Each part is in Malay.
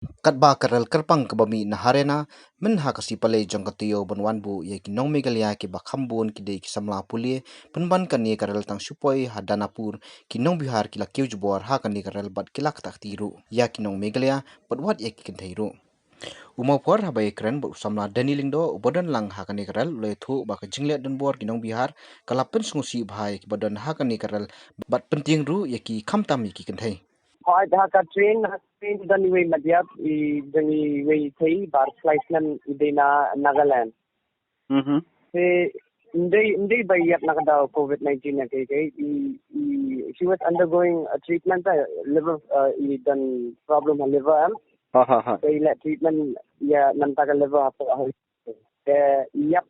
Katba karal karpang kabami na harena men hakasi palay jong katiyo banwan bu ye kinong megalia ki bakhambun ki de ki samla pulie penban kani karal tang supoi hadanapur kinong bihar kila kiu jubor ha kani karal bat kilak tak tiru ya kinong megalia patwat ye ki kentairu umapor habai kren bu samla dani lingdo bodan lang ha kani karal le thu ba ka jingle dan bor kinong bihar kalapen sungusi bhai ki bodan ha kani karal bat penting ru ye ki khamtam ye ki kentai Hi, Dhaka train dan way Madhyap, dani way thay bar flightnan idena Nagaland. Hindi ba yap nakadaw COVID-19 na kay she was undergoing a treatment liver dan problem ha liver am. Kay la treatment ya nantaka liver ha. Yap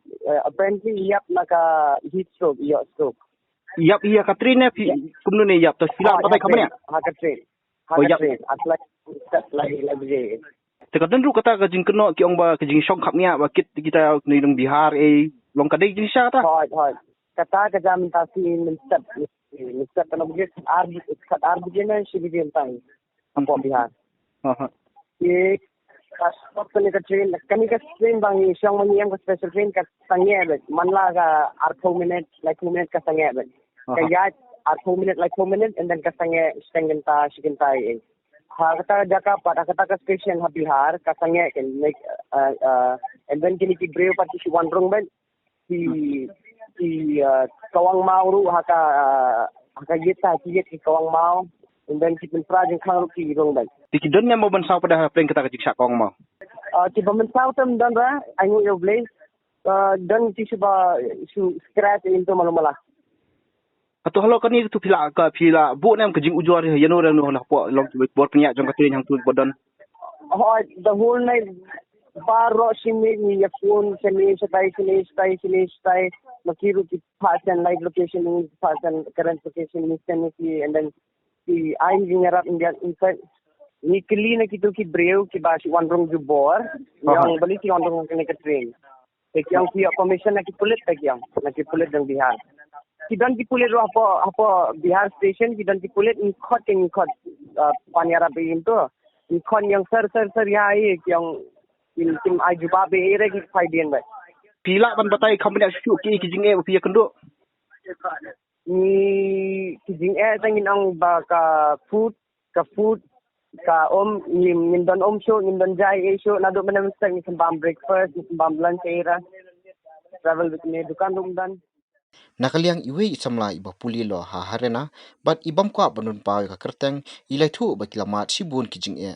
apparently yap naka heat stroke stroke. Yap iya Katrina kumno ne yap to sila patay kamanya. Ha train. Tekadun ru kata kajing keno ki ong ba kajing syong khapnya ba kit kita ni dong Bihar long kadai jing sya ta. Hoi. Kata kajam tasi minstep kana bugis arbijena shibidin tai. Ampo Bihar. Ye kasop kani ka train bang syong manyang ka special train ka sangye bet manla ka 2 minutes like 2 minutes ka sangye bet. Kaya 2 minutes like 4 minutes and then kasange stengenta shikintai kata jaka pada kata ka station ha Bihar kasange can like and then kini ki brave party si wandrong ben si kawang mau ru haka yeta ki kawang mau and then ki project khang ru ki rong ben Tikidon nya mo bansaw pada plane kata kajing sya kong mo. Ki bamansaw tam dan ra ayo yo blaze dan ki suba su scratch into malumala. Atau halo kani tu pila bu nam kajing ujor yanor no la po long bor pnya jong katrin hang tu bodon. The whole night bar shimmy ni phone semi stai makiru ki pass and live location is pass and current location is and then the I'm up India inside ni clean ki tu ki brave ki ba one room ju bor yang bali ki on room kene ka train ek yang ki commission na ki pulit dang Bihar kidan ki pulit ro apa Bihar station kidan ki pulit in khot panyara be into in khon yang sir ya ai yang tim ai juba be ere ki faidien ba Pila ban batai company su ki jing e pia kendo. Ni kijing tangin ang ba ka food ka nim don show nim don jai show na do manam sang sambam breakfast sambam lunch era travel with me dukan dum dan nakaliang iwe isamla iba puli lo ha harena but ibam kwa banun pa ka kerteng ilai thu ba kilamat sibun kijing e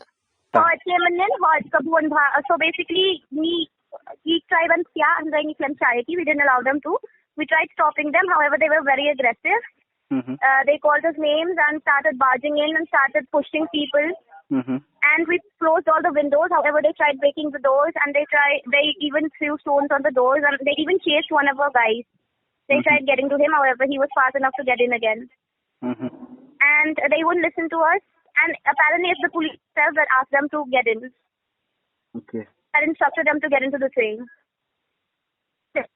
so basically we tried and we didn't allow them to. We tried stopping them, however they were very aggressive. They called us names and started barging in and started pushing people. And we closed all the windows. However, they tried breaking the doors and they even threw stones on the doors and they even chased one of our guys. They tried getting to him, however, he was fast enough to get in again. And they wouldn't listen to us. And apparently it's the police itself that asked them to get in. Okay. That instructed them to get into the train.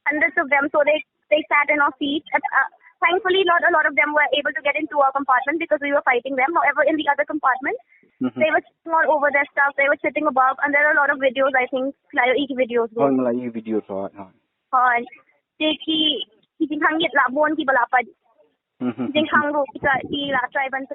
Hundreds of them, so they sat in our seats. Thankfully, not a lot of them were able to get into our compartment because we were fighting them. However, in the other compartment, they were sitting all over their stuff. They were sitting above, and there are a lot of videos. I think videos. Videos, right. Ki hangit labon ki balapad. Jing hangro ki la tribe and